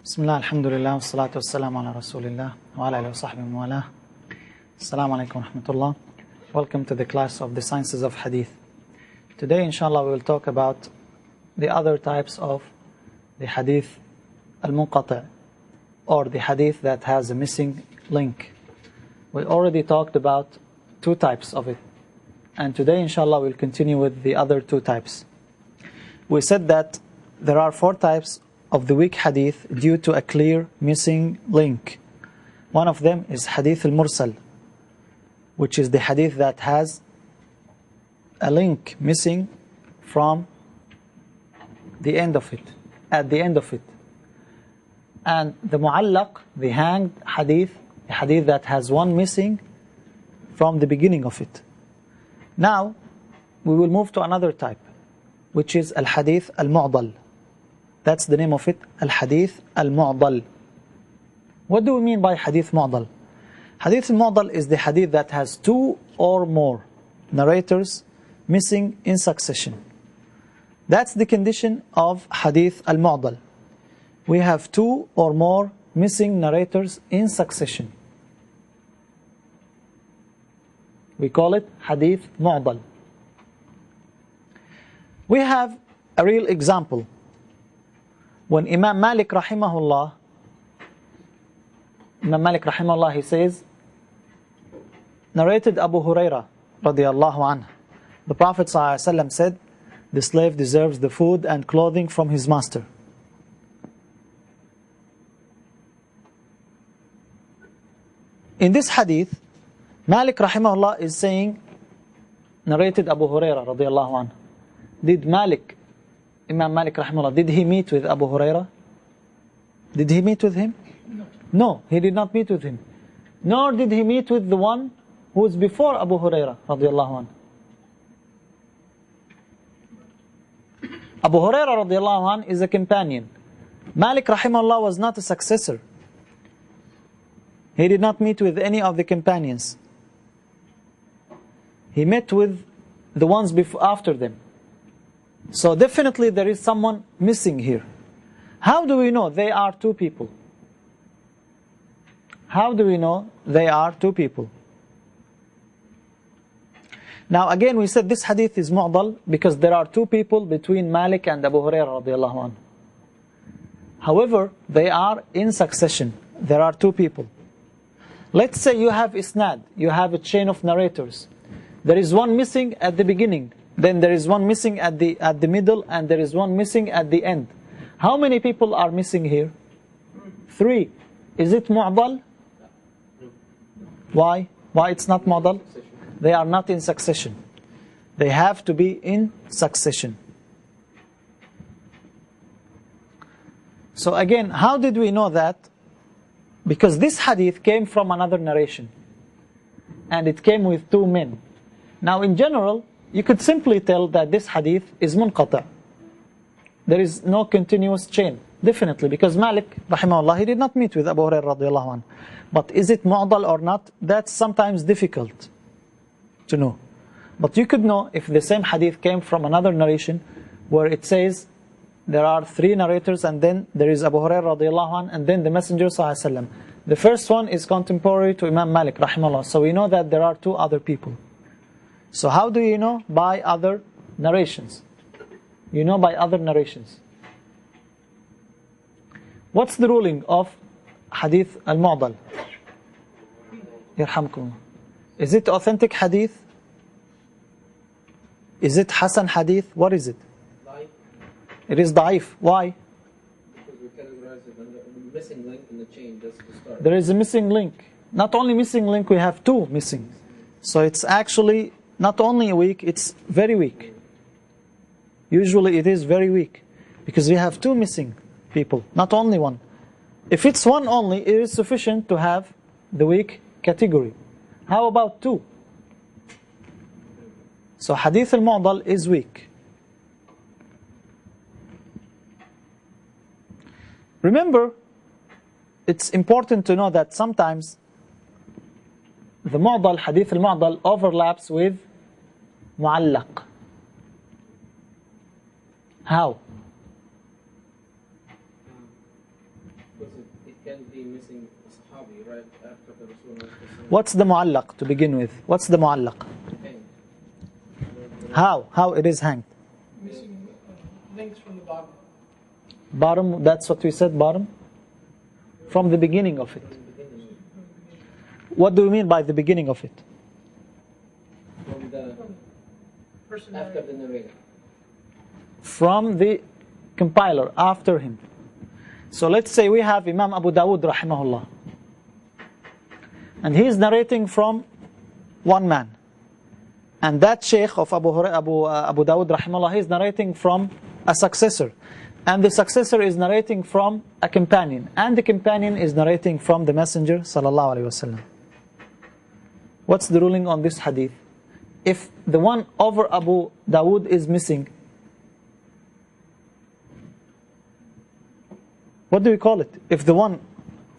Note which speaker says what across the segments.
Speaker 1: Bismillah, alhamdulillah, wassalatu wassalamu ala rasulillah, wa ala alihi wa sahbihi wa ala. Assalamu alaikum wa rahmatullah. Welcome to the class of the sciences of hadith. Today, inshallah, we will talk about the other types of the hadith al-munqati', or the hadith that has a missing link. We already talked about two types of it. And today, inshallah, we'll continue with the other two types. We said that there are four types of the weak hadith due to a clear missing link. One of them is hadith al-mursal, which is the hadith that has a link missing from the end of it, at the end of it. And the mu'allaq, the hanged hadith, a hadith that has one missing from the beginning of it. Now, we will move to another type, which is al-hadith al-mu'dal. That's the name of it, al-hadith al-mu'dal. What do we mean by hadith mu'dal? Hadith al-mu'dal is the hadith that has two or more narrators missing in succession. That's the condition of hadith al-mu'dal. We have two or more missing narrators in succession. We call it hadith mu'dal. We have a real example. When Imam Malik rahimahullah, he says, narrated Abu Huraira radiyallahu anhu. The Prophet ﷺ said, the slave deserves the food and clothing from his master. In this hadith, Malik rahimahullah is saying, narrated Abu Huraira radiyallahu anhu. Did Imam Malik rahimahullah, did he meet with Abu Huraira? Did he meet with him? No, he did not meet with him. Nor did he meet with the one who was before Abu Huraira radiyallahu anhu. Abu Huraira radiyallahu anhu is a companion. Malik rahimahullah was not a successor. He did not meet with any of the companions. He met with the ones after them. So definitely there is someone missing here. How do we know they are two people? How do we know they are two people? Now again we said this hadith is mu'dal because there are two people between Malik and Abu Hurairah radiyallahu anhu. However, they are in succession. There are two people. Let's say you have isnad, you have a chain of narrators. There is one missing at the beginning, then there is one missing at the middle, and there is one missing at the end. How many people are missing here? Three. Is it mu'dal? Why? Why it's not mu'dal? They are not in succession. They have to be in succession. So again, how did we know that? Because this hadith came from another narration. And it came with two men. Now in general, you could simply tell that this hadith is munqata'. There is no continuous chain, definitely, because Malik, rahimahullah, he did not meet with Abu Hurairah radiyallahu anhu. But is it mu'dal or not? That's sometimes difficult to know. But you could know if the same hadith came from another narration where it says there are three narrators and then there is Abu Hurairah radiyallahu anhu and then the Messenger sallallahu alaihi wasallam. The first one is contemporary to Imam Malik rahimahullah. So we know that there are two other people. So how do you know? By other narrations. You know by other narrations. What's the ruling of hadith al-mu'dal? Yarhamkum. Is it authentic hadith? Is it Hasan hadith? What is it?
Speaker 2: Da'if.
Speaker 1: It is da'if. Why?
Speaker 2: Because we categorize it under a missing link in the chain just to start.
Speaker 1: There is a missing link. Not only missing link, we have two missing. So it's actually not only weak, it's very weak. Usually it is very weak because we have two missing people, not only one. If it's one only, it is sufficient to have the weak category. How about two? So hadith al-mu'dal is weak. Remember, it's important to know that sometimes the mu'dal, hadith al-mu'dal, overlaps with mu'allaq. How?
Speaker 2: can be missing Sahabi right after the Rasul.
Speaker 1: What's the mu'allaq to begin with? What's the mu'allaq? How it is hanged?
Speaker 3: Missing links from the bottom.
Speaker 1: Bottom, that's what we said, bottom? From the beginning of it. What do we mean by the beginning of it?
Speaker 2: From the
Speaker 3: Person
Speaker 2: after the narrator.
Speaker 1: From the compiler, after him. So let's say we have Imam Abu Dawud rahimahullah. And he is narrating from one man. And that Sheikh of Abu Dawud rahimahullah, he is narrating from a successor. And the successor is narrating from a companion. And the companion is narrating from the Messenger sallallahu alaihi wasallam. What's the ruling on this hadith? If the one over Abu Dawud is missing, what do we call it? If the one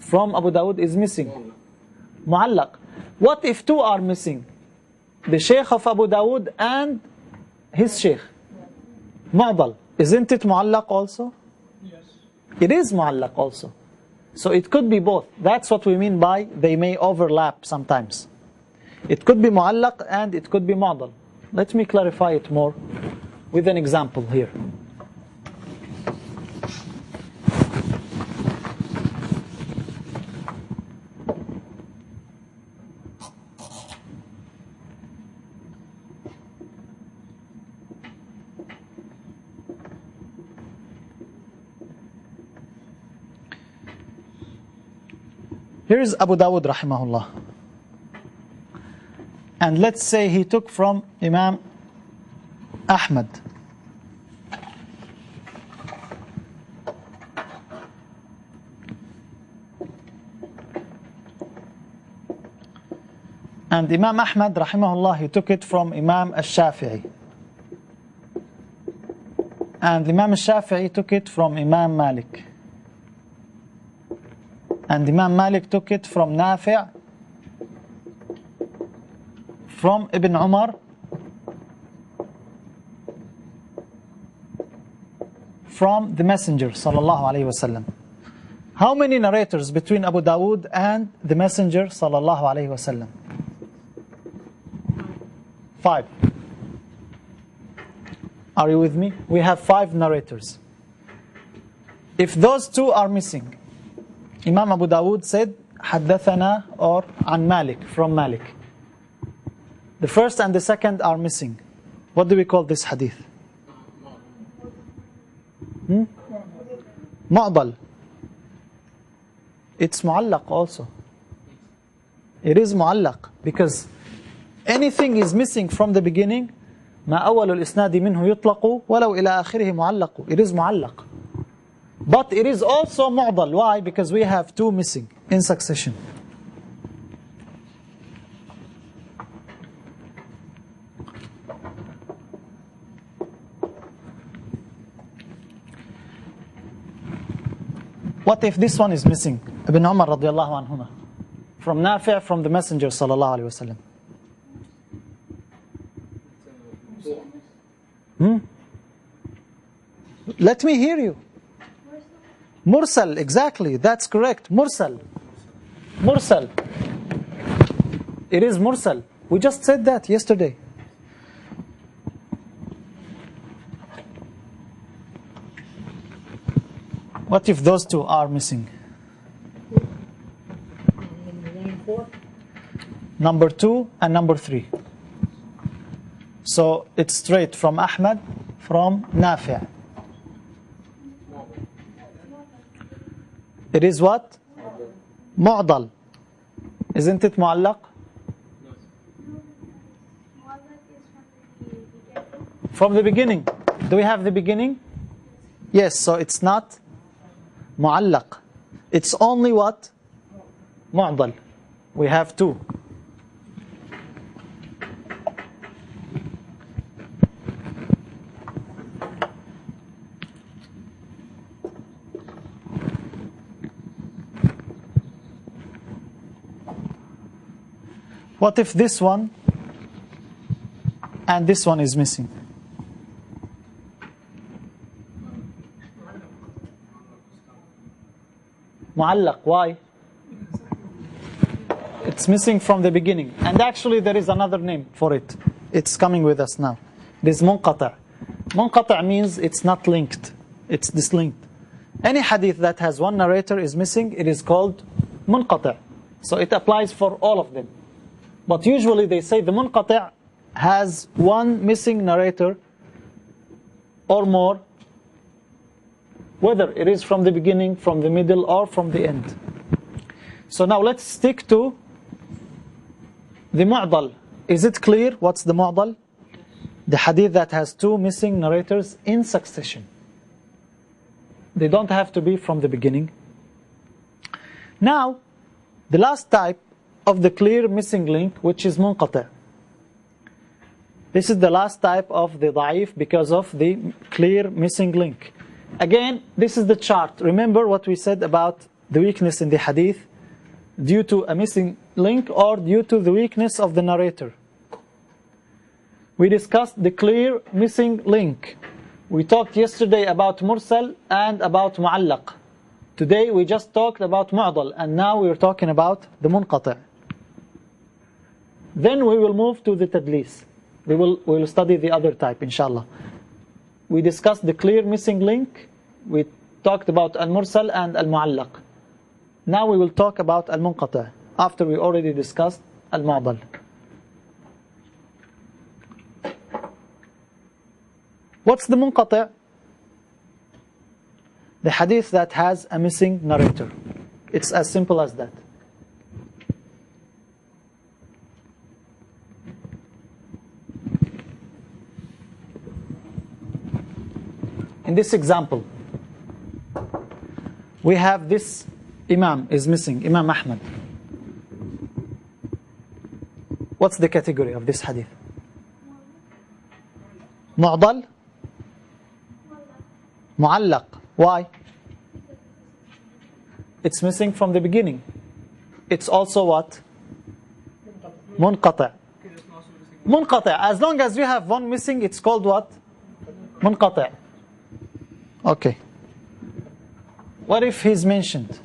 Speaker 1: from Abu Dawud is missing, mu'allaq. What if two are missing? The Sheikh of Abu Dawud and his Sheikh. Mu'dal. Isn't it mu'allaq also?
Speaker 3: Yes.
Speaker 1: It is mu'allaq also. So it could be both. That's what we mean by they may overlap sometimes. It could be mu'allaq and it could be mu'dal. Let me clarify it more with an example here. Here is Abu Dawud rahimahullah. And let's say he took from Imam Ahmad. And Imam Ahmad rahimahullah, he took it from Imam al-Shafi'i. And Imam al-Shafi'i took it from Imam Malik. And Imam Malik took it from Nafi', from Ibn Umar, from the Messenger sallallahu alaihi wasallam. How many narrators between Abu Dawud and the Messenger sallallahu alaihi wasallam? 5. Are you with me? We have 5 narrators. If those 2 are missing, Imam Abu Dawud said, Haddathana or An Malik, from Malik. The first and the second are missing. What do we call this hadith? Mu'dal. It's mu'allaq also. It is mu'allaq because anything is missing from the beginning. ما أول الإسناد منه يطلق ولو إلى آخره معلق. It is mu'allaq. But it is also mu'dal. Why? Because we have 2 missing in succession. What if this one is missing? Ibn Umar radiallahu anhuma. From Nafi', from the Messenger sallallahu alayhi wasallam. Let me hear you. Mursal, exactly, that's correct. Mursal. Mursal. It is mursal. We just said that yesterday. What if those 2 are missing?
Speaker 3: Number 1 and 4.
Speaker 1: Number 2 and number 3. So it's straight from Ahmad, from Nafi'. It is what? Mu'dal. Isn't it mu'allaq? From the beginning. Do we have the beginning? Yes, so it's not mu'allaq. It's only what? Mu'dal. We have 2. What if this one and this one is missing? Mu'allaq. Why? It's missing from the beginning. And actually there is another name for it. It's coming with us now. It is munqata'. Munqata' means it's not linked. It's dislinked. Any hadith that has one narrator is missing, it is called munqata'. So it applies for all of them. But usually they say the munqata' has one missing narrator or more, whether it is from the beginning, from the middle, or from the end. So now let's stick to the mu'dal. Is it clear what's the mu'dal? The hadith that has two missing narrators in succession. They don't have to be from the beginning. Now, the last type of the clear missing link, which is munqata'. This is the last type of the da'if because of the clear missing link. Again, this is the chart. Remember what we said about the weakness in the hadith due to a missing link or due to the weakness of the narrator. We discussed the clear missing link. We talked yesterday about mursal and about mu'allaq. Today we just talked about mu'dal, and now we're talking about the munqata'. Then we will move to the tadlis. We will study the other type, inshallah. We discussed the clear missing link. We talked about al-mursal and al-mu'allaq. Now we will talk about al-munqata' after we already discussed al-mu'dal. What's the munqata'? The hadith that has a missing narrator. It's as simple as that. In this example, we have this Imam is missing, Imam Ahmad. What's the category of this hadith? Mu'dal? Mu'allaq. Why? It's missing from the beginning. It's also what? Munqata'. Munqata'. As long as you have one missing, it's called what? Munqata'. Okay. What if he's mentioned?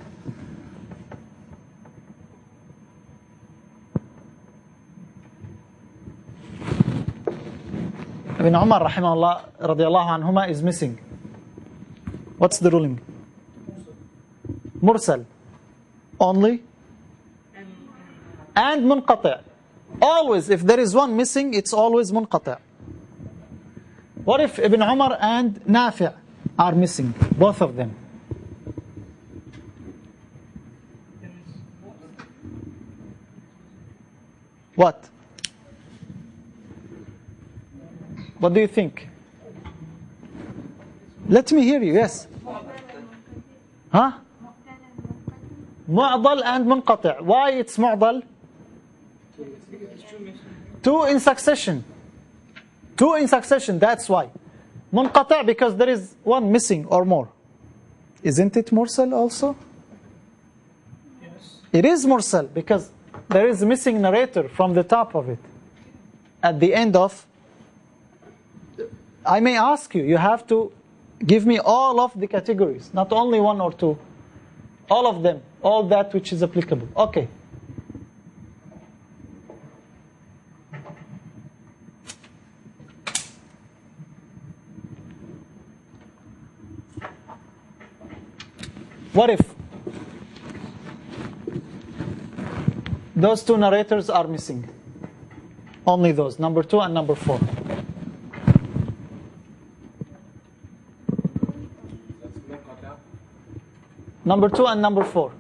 Speaker 1: Ibn Umar rahimahullah radiyallahu anhuma is missing. What's the ruling? Mursal. Only? And munqata'. Always, if there is one missing, it's always munqata'. What if Ibn Umar and Nafi' are missing? Both of them. What? What do you think? Let me hear you, yes. Huh? Mu'dal and munqata'. Why it's mu'dal? Two in succession. Two in succession, that's why. Munqata' because there is one missing or more. Isn't it mursal also?
Speaker 3: Yes.
Speaker 1: It is mursal because there is a missing narrator from the top of it. At the end of, I may ask you, you have to give me all of the categories, not only one or two. All of them, all that which is applicable. Okay. What if those two narrators are missing? Only those, number 2 and number 4. Number 2 and number 4.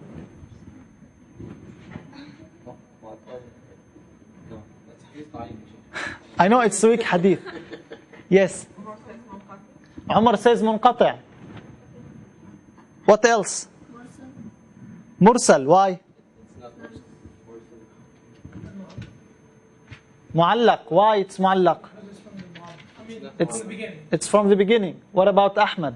Speaker 1: I know it's weak hadith. Yes. Umar says munqata'. What else? Mursal. Why? Mu'allaq. Why it's mu'allaq? It's from the beginning. What about Ahmad?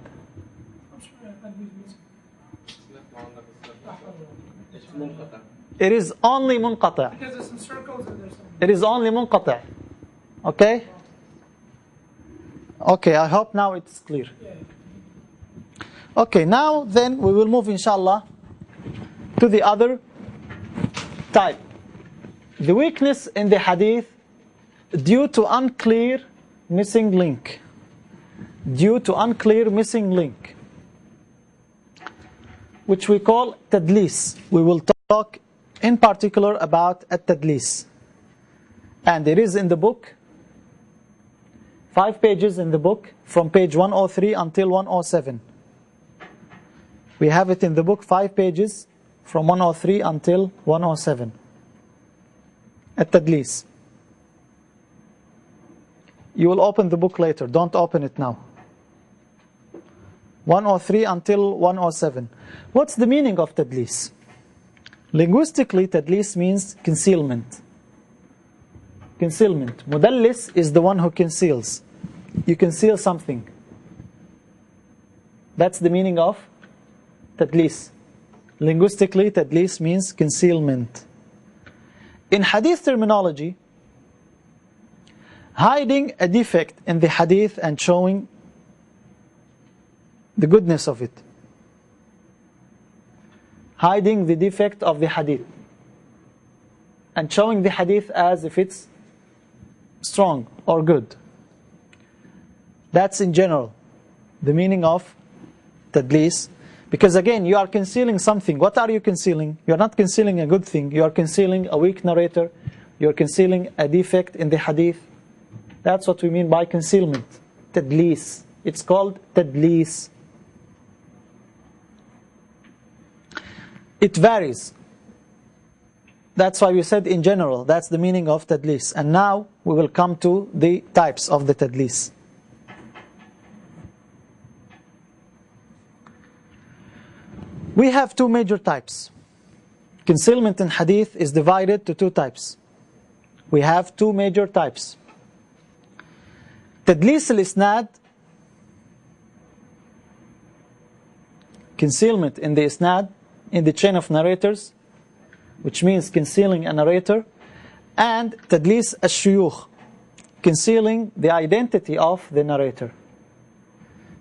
Speaker 1: It is only munqata'.
Speaker 3: Because there's some circles and there's some...
Speaker 1: It is only munqata'. Okay? Okay, I hope now it's clear. Okay, now then we will move inshallah to the other type. The weakness in the hadith due to unclear missing link. Due to unclear missing link, which we call tadlis. We will talk in particular about at-tadlis. And it is in the book, 5 pages in the book, from page 103 until 107. We have it in the book, 5 pages, from 103 until 107. At-tadlis. You will open the book later, don't open it now. 103 until 107. What's the meaning of tadlis? Linguistically, tadlis means concealment. Concealment. Mudallis is the one who conceals. You conceal something. That's the meaning of tadlis. Linguistically, tadlis means concealment. In hadith terminology, hiding a defect in the hadith and showing the goodness of it. Hiding the defect of the hadith and showing the hadith as if it's strong or good. That's in general the meaning of tadlis. Because again, you are concealing something. What are you concealing? You are not concealing a good thing. You are concealing a weak narrator. You are concealing a defect in the hadith. That's what we mean by concealment. Tadlis. It's called tadlis. It varies. That's why we said in general, that's the meaning of tadlis. And now we will come to the types of the tadlis. We have 2 major types. Concealment in hadith is divided to 2 types. We have 2 major types. Tadlis al-isnad, concealment in the isnad, in the chain of narrators, which means concealing a narrator, and tadlis al-shuyukh, concealing the identity of the narrator.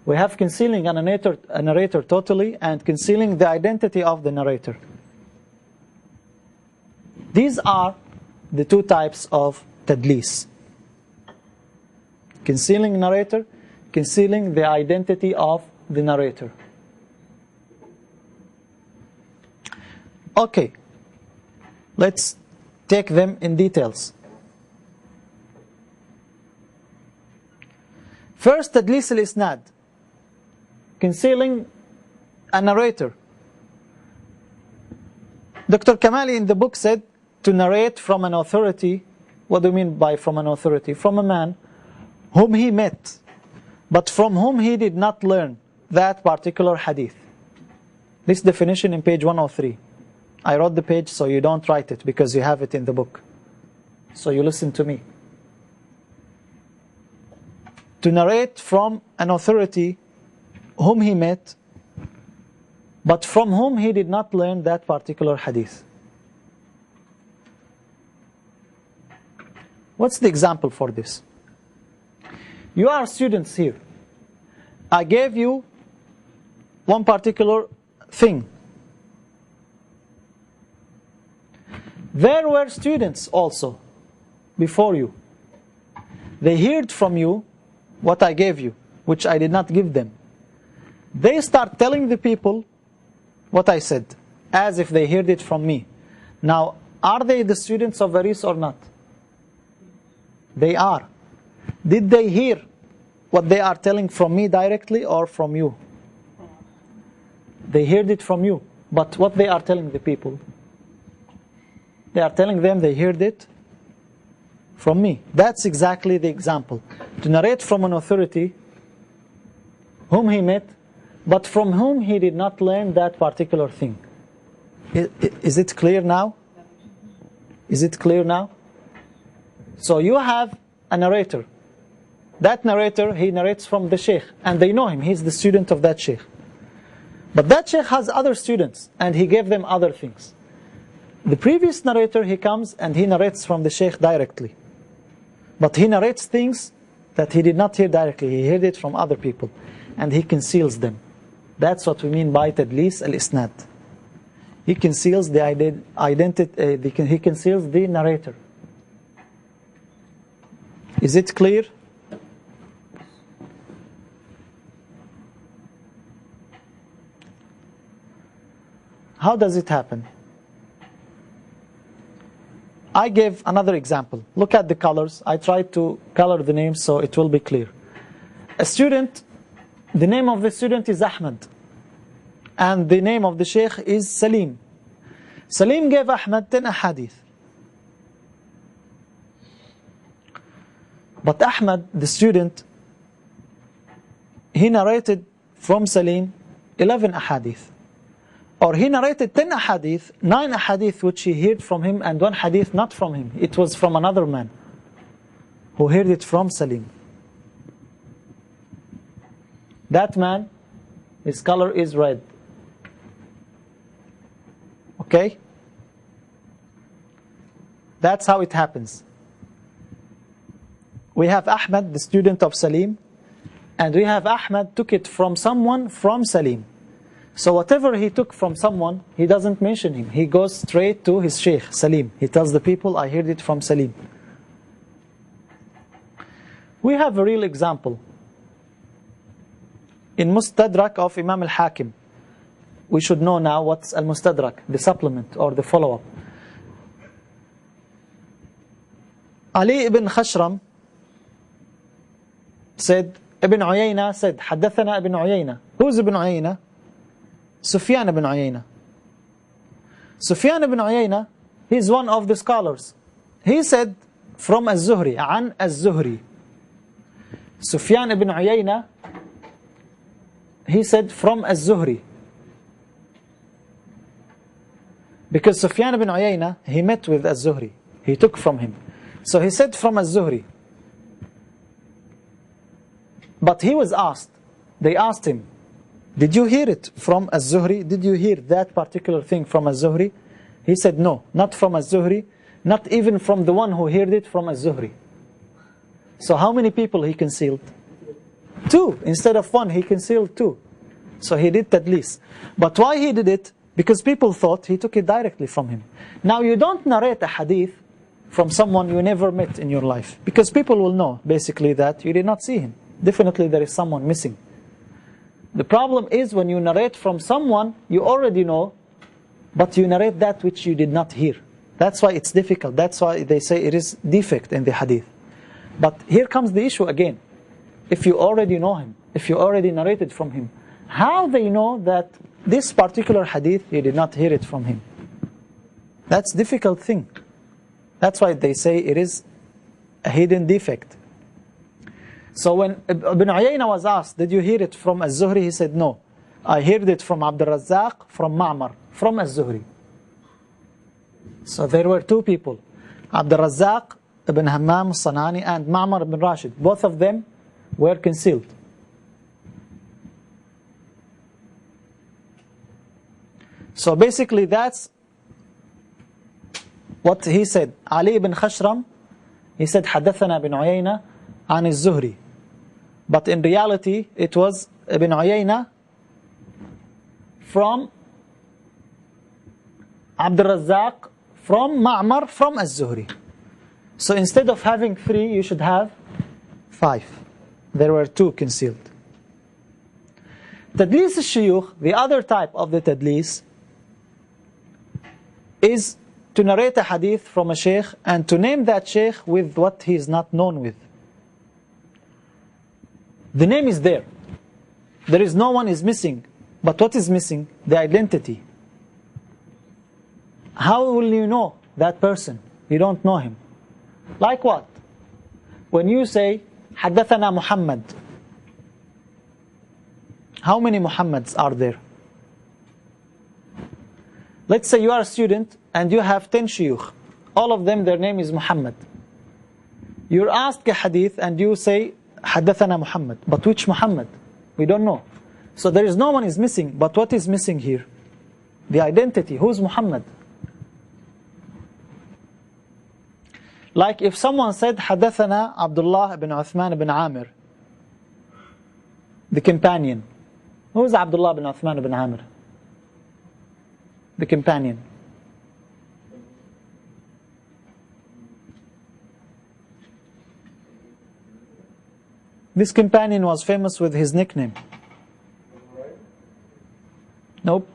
Speaker 1: We have concealing a narrator totally and concealing the identity of the narrator. These are the 2 types of tadlis. Concealing narrator, concealing the identity of the narrator. Okay, let's take them in details. First, tadlis al-isnad, concealing a narrator. Dr. Kamali in the book said to narrate from an authority. What do you mean by from an authority? From a man whom he met, but from whom he did not learn that particular hadith. This definition in page 103. I wrote the page so you don't write it because you have it in the book. So you listen to me. To narrate from an authority whom he met, but from whom he did not learn that particular hadith. What's the example for this? You are students here. I gave you one particular thing. There were students also before you. They heard from you what I gave you, which I did not give them. They start telling the people what I said, as if they heard it from me. Now, are they the students of Varis or not? They are. Did they hear what they are telling from me directly or from you? They heard it from you. But what they are telling the people? They are telling them they heard it from me. That's exactly the example. To narrate from an authority whom he met, but from whom he did not learn that particular thing. Is it clear now? Is it clear now? So you have a narrator. That narrator, he narrates from the Sheikh, and they know him. He's the student of that Sheikh. But that Sheikh has other students, and he gave them other things. The previous narrator, he comes and he narrates from the Sheikh directly. But he narrates things that he did not hear directly. He heard it from other people, and he conceals them. That's what we mean by tadlis al-isnad. he conceals the identity, he conceals the narrator. Is it clear? How does it happen? I gave another example. Look at the colors. I tried to color the names so it will be clear. A student, the name of the student is Ahmed. And the name of the Sheikh is Salim. Salim gave Ahmed 10 ahadith. But Ahmed, the student, he narrated from Salim 11 ahadith. Or he narrated 10 ahadith, 9 ahadith which he heard from him, and 1 hadith not from him. It was from another man who heard it from Salim. That man, his color is red. Okay? That's how it happens. We have Ahmed, the student of Salim, and we have Ahmed took it from someone from Salim. So whatever he took from someone, he doesn't mention him. He goes straight to his Sheikh, Salim. He tells the people, I heard it from Salim. We have a real example. In Mustadrak of Imam al-Hakim, we should know now what's al-Mustadrak, the supplement or the follow-up. Ali ibn Khashram said, Ibn Uyayna said, Haddathana Ibn Uyayna. Who's Ibn Uyayna? Sufyan ibn Uyayna. Sufyan ibn Uyayna, he's one of the scholars. He said from Az-Zuhri, an Az-Zuhri. Sufyan ibn Uyayna, he said from Az-Zuhri. Because Sufyan ibn Uyayna, he met with Az-Zuhri. He took from him. So he said from Az-Zuhri. But he was asked, they asked him, did you hear it from Az-Zuhri? Did you hear that particular thing from Az-Zuhri? He said, no, not from Az-Zuhri, not even from the one who heard it from Az-Zuhri. So how many people he concealed? 2. Instead of 1, he concealed 2. So he did tadlis. But why he did it? Because people thought he took it directly from him. Now you don't narrate a hadith from someone you never met in your life. Because people will know, basically, that you did not see him. Definitely there is someone missing. The problem is when you narrate from someone you already know, but you narrate that which you did not hear. That's why it's difficult. That's why they say it is defect in the hadith. But here comes the issue again. If you already know him, if you already narrated from him, how they know that this particular hadith you did not hear it from him? That's a difficult thing. That's why they say it is a hidden defect. So when Ibn Uyayna was asked, did you hear it from Az-Zuhri? He said, no. I heard it from Abdul Razzaq, from Ma'mar, from Az-Zuhri. So there were 2 people. Abdul Razzaq ibn Hammam al-Sanani and Ma'mar ibn Rashid. Both of them were concealed. So basically that's what he said. Ali ibn Khashram, he said, حدثنا ibn Uyayna عن الزهري. But in reality, it was Ibn Uyayna from Abdul Razzaq, from Ma'mar, from Az-Zuhri. So instead of having 3, you should have 5. There were 2 concealed. Tadlis al-Shuyukh, the other type of the Tadlis, is to narrate a hadith from a Sheikh and to name that Sheikh with what he is not known with. The name is there. There is no one is missing. But what is missing? The identity. How will you know that person? You don't know him. Like what? When you say, حدثنا Muhammad. How many Muhammads are there? Let's say you are a student and you have 10 shuyukh. All of them, their name is Muhammad. You're asked a hadith and you say, حدثنا Muhammad. But which Muhammad? We don't know. So there is no one is missing. But what is missing here? The identity. Who's Muhammad? Like if someone said حدثنا Abdullah ibn Uthman ibn Amir, the companion. Who's Abdullah ibn Uthman ibn Amir? the companion. This companion was famous with his nickname. Nope.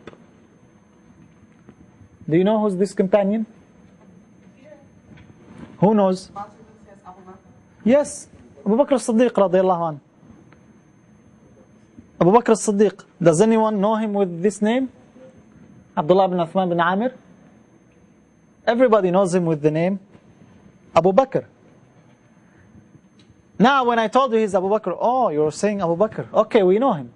Speaker 1: Do you know who's this companion? Who knows? Yes, Abu Bakr as-Siddiq radiyallahu anh. Abu Bakr as-Siddiq. Does anyone know him with this name? Abdullah bin Uthman bin Amir? Everybody knows him with the name Abu Bakr. Now when I told you he's Abu Bakr, oh, you're saying Abu Bakr. Okay, we know him.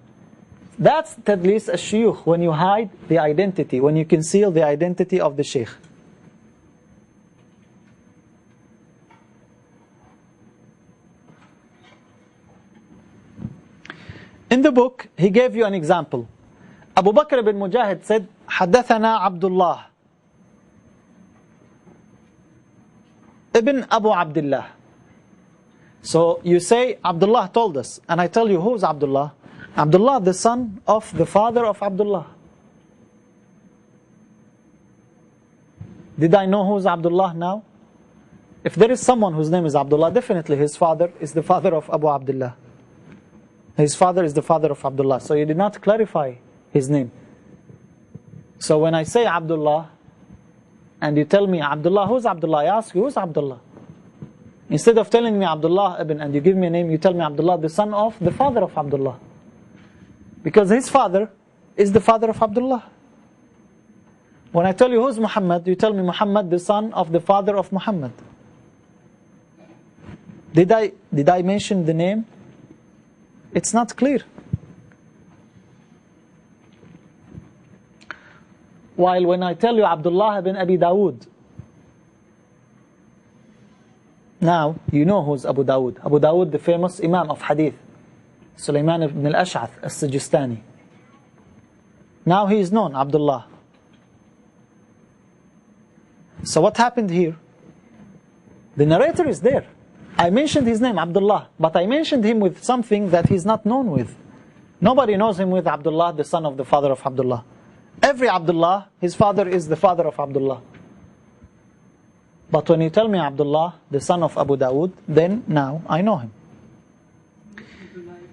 Speaker 1: That's tadlis al-shuyukh, when you hide the identity, when you conceal the identity of the sheikh. In the book, he gave you an example. Abu Bakr ibn Mujahid said, حدثنا Abdullah ibn Abu Abdullah. So you say, Abdullah told us, and I tell you, who's Abdullah? Abdullah, the son of the father of Abdullah. Did I know who's Abdullah now? If there is someone whose name is Abdullah, definitely his father is the father of Abu Abdullah. His father is the father of Abdullah. So you did not clarify his name. So when I say Abdullah, and you tell me, Abdullah, who's Abdullah? I ask you, who's Abdullah? Instead of telling me Abdullah ibn, and you give me a name, you tell me Abdullah, the son of the father of Abdullah. Because his father is the father of Abdullah. When I tell you who's Muhammad, you tell me Muhammad, the son of the father of Muhammad. Did I mention the name? It's not clear. While when I tell you Abdullah ibn Abi Dawood, now you know who's Abu Dawood. Abu Dawood, the famous Imam of Hadith, Sulaiman ibn al-Ash'ath as-Sijistani. Now he is known, Abdullah. So what happened here? The narrator is there. I mentioned his name, Abdullah, but I mentioned him with something that he's not known with. Nobody knows him with Abdullah, the son of the father of Abdullah. Every Abdullah, his father is the father of Abdullah. But when you tell me Abdullah, the son of Abu Dawood, then now I know him.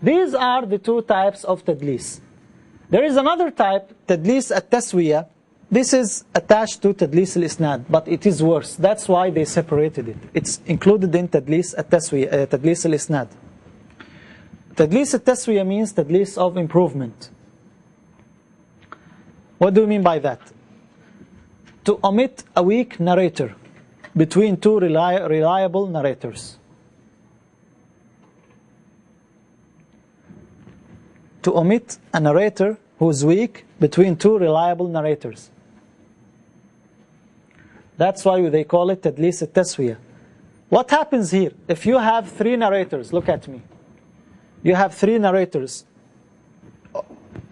Speaker 1: These are the two types of tadlis. There is another type, tadlis at-taswiyah. This is attached to tadlis al-isnad, but it is worse. That's why they separated it. It's included in tadlis at-taswiyah, tadlis al-isnad. Tadlis at-taswiyah means tadlis of improvement. What do you mean by that? To omit a weak narrator between two reliable narrators. To omit a narrator who is weak between two reliable narrators. That's why they call it tadlis at-taswiyah. What happens here? If you have three narrators, look at me. You have three narrators.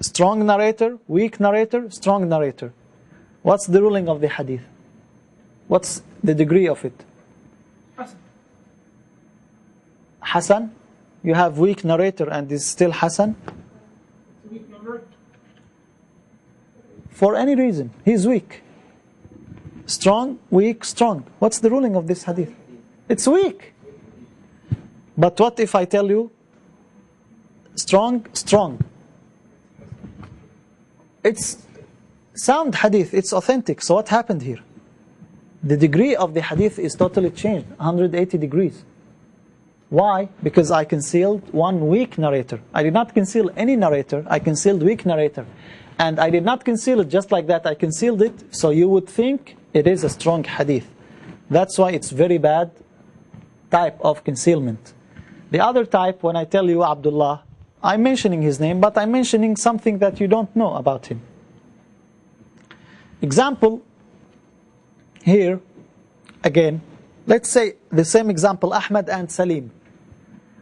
Speaker 1: Strong narrator, weak narrator, strong narrator. What's the ruling of the hadith? What's the degree of it?
Speaker 3: Hasan.
Speaker 1: Hasan? You have weak narrator and is still Hasan?
Speaker 3: Weak number.
Speaker 1: For any reason. He's weak. Strong, weak, strong. What's the ruling of this hadith? It's weak. But what if I tell you strong, strong? It's sound hadith, it's authentic. So what happened here? The degree of the hadith is totally changed, 180 degrees. Why? Because I concealed one weak narrator. I did not conceal any narrator, I concealed weak narrator. And I did not conceal it just like that, I concealed it so you would think it is a strong hadith. That's why it's very bad type of concealment. The other type, when I tell you Abdullah, I'm mentioning his name, but I'm mentioning something that you don't know about him. Example, here, again, let's say the same example, Ahmad and Salim.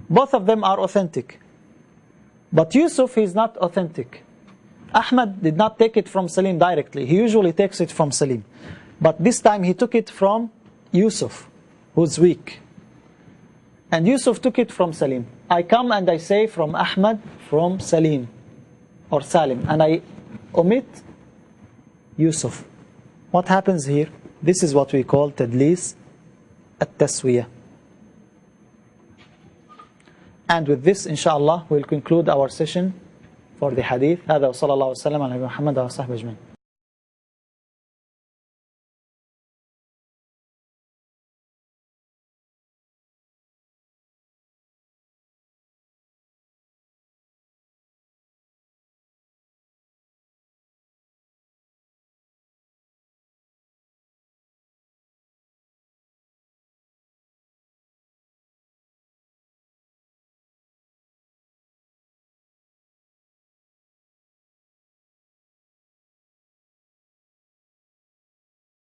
Speaker 1: Both of them are authentic. But Yusuf is not authentic. Ahmad did not take it from Salim directly. He usually takes it from Salim. But this time he took it from Yusuf, who's weak. And Yusuf took it from Salim. I come and I say from Ahmad, from Salim, or Salim. And I omit Yusuf. what happens here? This is what we call تدليس التسوية. And with this, inshallah, we'll conclude our session for the hadith. هذا وصلى الله وسلم على محمد وصحبه أجمعين.